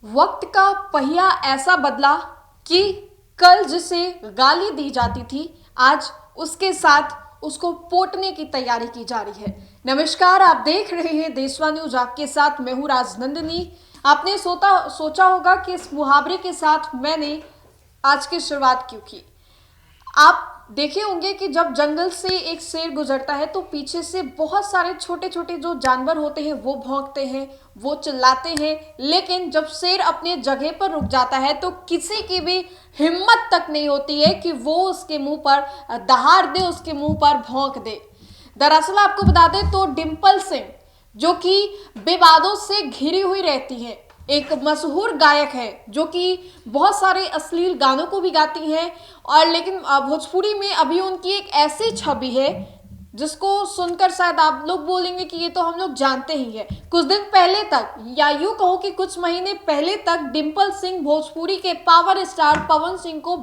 वक्त का पहिया ऐसा बदला कि कल जिसे गाली दी जाती थी, आज उसके साथ उसको पोतने की तैयारी की जा रही है। नमस्कार, आप देख रहे हैं देशवा न्यूज। आपके साथ मैं हूं राजनंदिनी। आपने सोचा होगा कि इस मुहावरे के साथ मैंने आज की शुरुआत क्यों की। आप देखे होंगे कि जब जंगल से एक शेर गुजरता है तो पीछे से बहुत सारे छोटे छोटे जो जानवर होते हैं वो भौंकते हैं, वो चिल्लाते हैं, लेकिन जब शेर अपने जगह पर रुक जाता है तो किसी की भी हिम्मत तक नहीं होती है कि वो उसके मुंह पर दहाड़ दे, उसके मुंह पर भौंक दे। दरअसल आपको बता दें तो डिम्पल सिंह, जो कि विवादों से घिरी हुई रहती है, एक मशहूर गायक है जो कि बहुत सारे अश्लील गानों को भी गाती हैं, और लेकिन भोजपुरी में अभी उनकी एक ऐसी छवि है जिसको सुनकर शायद आप लोग बोलेंगे कि ये तो हम लोग जानते ही हैं। कुछ दिन पहले तक, या यूं कहो कि कुछ महीने पहले तक, डिम्पल सिंह भोजपुरी के पावर स्टार पवन सिंह को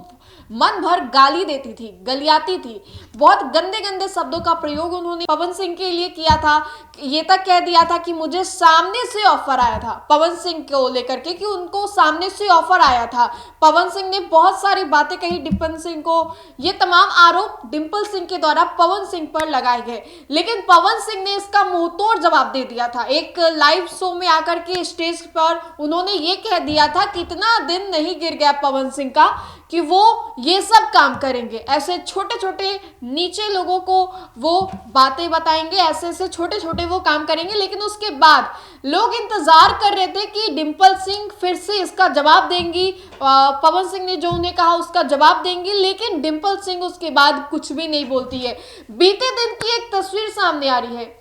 मन भर गाली देती थी, गलियाती थी। बहुत गंदे गंदे शब्दों का प्रयोग उन्होंने पवन सिंह के लिए किया था। ये तक कह दिया था कि मुझे सामने से ऑफर आया था पवन सिंह को लेकर के, कि उनको सामने से ऑफर आया था। पवन सिंह ने बहुत सारी बातें कही डिम्पल सिंह को। ये तमाम आरोप डिम्पल सिंह के द्वारा पवन सिंह पर लगाए गए, लेकिन पवन सिंह ने इसका मुंहतोड़ जवाब दे दिया था। एक लाइव शो में आकर के स्टेज पर उन्होंने ये कह दिया था कि इतना दिन नहीं गिर गया पवन सिंह का कि वो ये सब काम करेंगे। ऐसे छोटे छोटे नीचे लोगों को वो बातें बताएंगे, ऐसे ऐसे छोटे छोटे वो काम करेंगे। लेकिन उसके बाद लोग इंतजार कर रहे थे कि डिम्पल सिंह फिर से इसका जवाब देंगी, पवन सिंह ने जो उन्हें कहा उसका जवाब देंगी, लेकिन डिम्पल सिंह उसके बाद कुछ भी नहीं बोलती है। बीते दिन की एक तस्वीर सामने आ रही है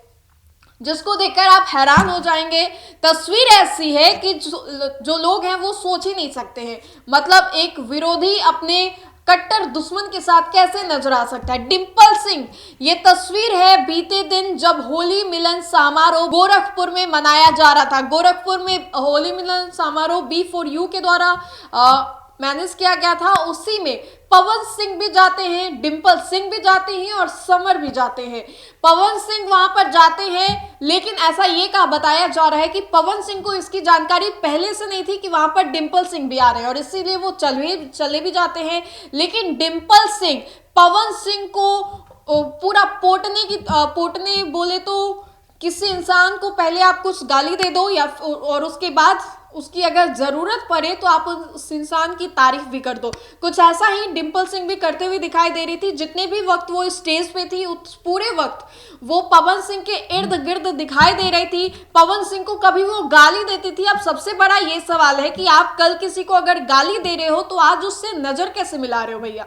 जिसको देखकर आप हैरान हो जाएंगे। तस्वीर ऐसी है कि जो लोग हैं वो सोच ही नहीं सकते हैं। मतलब एक विरोधी अपने कट्टर दुश्मन के साथ कैसे नजर आ सकता है। डिम्पल सिंह, ये तस्वीर है बीते दिन जब होली मिलन समारोह गोरखपुर में मनाया जा रहा था। गोरखपुर में होली मिलन समारोह B4U के द्वारा मैनेज किया गया था। उसी में पवन सिंह भी जाते हैं, डिम्पल सिंह भी जाते हैं और समर भी जाते हैं। पवन सिंह वहां पर जाते हैं, लेकिन ऐसा ये कहा बताया जा रहा है कि पवन सिंह को इसकी जानकारी पहले से नहीं थी कि वहां पर डिम्पल सिंह भी आ रहे हैं, और इसीलिए वो चले भी जाते हैं। लेकिन डिम्पल सिंह पवन सिंह को पूरा पोटने बोले तो किसी इंसान को पहले आप कुछ गाली दे दो, या और उसके बाद उसकी अगर जरूरत पड़े तो आप उस इंसान की तारीफ भी कर दो। कुछ ऐसा ही डिम्पल सिंह भी करते हुए दिखाई दे रही थी। जितने भी वक्त वो स्टेज पे थी उस पूरे वक्त वो पवन सिंह के इर्द गिर्द दिखाई दे रही थी। पवन सिंह को कभी वो गाली देती थी। अब सबसे बड़ा ये सवाल है कि आप कल किसी को अगर गाली दे रहे हो तो आज उससे नजर कैसे मिला रहे हो भैया।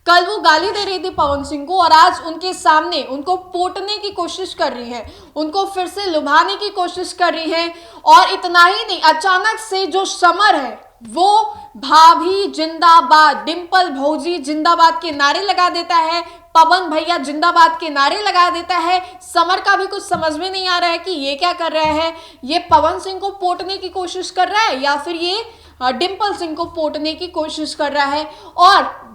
कल वो गाली दे रही थी पवन सिंह को, और आज उनके सामने उनको पोटने की कोशिश कर रही है, उनको फिर से लुभाने की कोशिश कर रही है। और इतना ही नहीं, अचानक से जो समर है वो भाभी जिंदाबाद, डिम्पल भौजी जिंदाबाद के नारे लगा देता है, पवन भैया जिंदाबाद के नारे लगा देता है। समर का भी कुछ समझ में नहीं आ रहा है कि ये क्या कर रहा है। ये पवन सिंह को पोटने की कोशिश कर रहा है या फिर ये डिम्पल सिंह को पोटने की कोशिश कर रहा है। और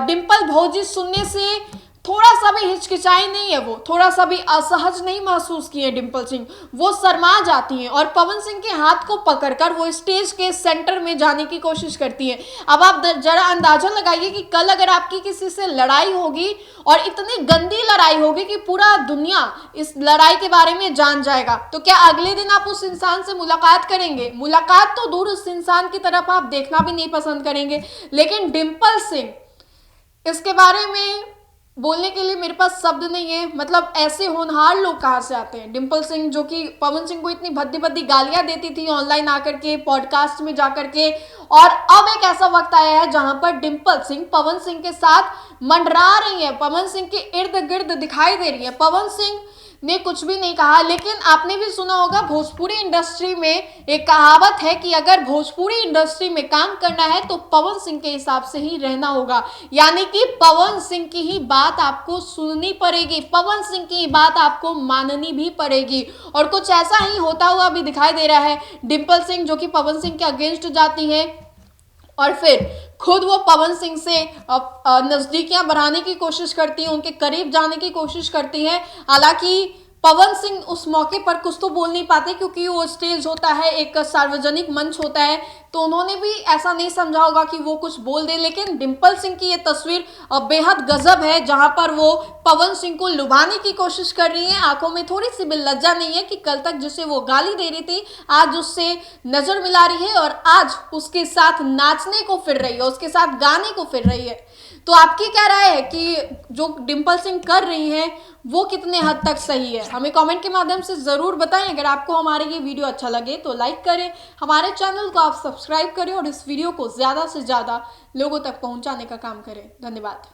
डिम्पल भौजी सुनने से थोड़ा सा भी हिचकिचाई नहीं है, वो थोड़ा सा भी असहज नहीं महसूस किए डिम्पल सिंह। वो शर्मा जाती हैं और पवन सिंह के हाथ को पकड़कर वो स्टेज के सेंटर में जाने की कोशिश करती हैं। अब आप जरा अंदाजा लगाइए कि कल अगर आपकी किसी से लड़ाई होगी और इतनी गंदी लड़ाई होगी कि पूरा दुनिया इस लड़ाई के बारे में जान जाएगा, तो क्या अगले दिन आप उस इंसान से मुलाकात करेंगे? मुलाकात तो दूर, उस इंसान की तरफ आप देखना भी नहीं पसंद करेंगे। लेकिन डिम्पल सिंह, इसके बारे में बोलने के लिए मेरे पास शब्द नहीं है। मतलब ऐसे होनहार लोग कहाँ से आते हैं। डिम्पल सिंह जो कि पवन सिंह को इतनी भद्दी भद्दी गालियां देती थी ऑनलाइन आकर के, पॉडकास्ट में जाकर के, और अब एक ऐसा वक्त आया है जहां पर डिम्पल सिंह पवन सिंह के साथ मंडरा रही है, पवन सिंह के इर्द गिर्द दिखाई दे रही है। पवन सिंह ने कुछ भी नहीं कहा, लेकिन आपने भी सुना होगा भोजपुरी इंडस्ट्री में एक कहावत है कि अगर भोजपुरी इंडस्ट्री में काम करना है तो पवन सिंह के हिसाब से ही रहना होगा। यानी कि पवन सिंह की ही बात आपको सुननी पड़ेगी, पवन सिंह की ही बात आपको माननी भी पड़ेगी। और कुछ ऐसा ही होता हुआ भी दिखाई दे रहा है। डिम्पल सिंह जो कि पवन सिंह के अगेंस्ट जाती है और फिर खुद वो पवन सिंह से नजदीकियां बढ़ाने की कोशिश करती है, उनके करीब जाने की कोशिश करती है। हालांकि पवन सिंह उस मौके पर कुछ तो बोल नहीं पाते क्योंकि वो स्टेज होता है, एक सार्वजनिक मंच होता है, तो उन्होंने भी ऐसा नहीं समझा होगा कि वो कुछ बोल दे। लेकिन डिम्पल सिंह की ये तस्वीर बेहद गजब है, जहां पर वो पवन सिंह को लुभाने की कोशिश कर रही है। आंखों में थोड़ी सी भी लज्जा नहीं है कि कल तक जिसे वो गाली दे रही थी आज उससे नजर मिला रही है और आज उसके साथ नाचने को फिर रही है, उसके साथ गाने को फिर रही है। तो आपकी क्या राय है कि जो डिम्पल सिंह कर रही हैं वो कितने हद तक सही है? हमें कमेंट के माध्यम से जरूर बताएं। अगर आपको हमारे ये वीडियो अच्छा लगे तो लाइक करें, हमारे चैनल को आप सब्सक्राइब करें और इस वीडियो को ज्यादा से ज्यादा लोगों तक पहुंचाने का काम करें। धन्यवाद।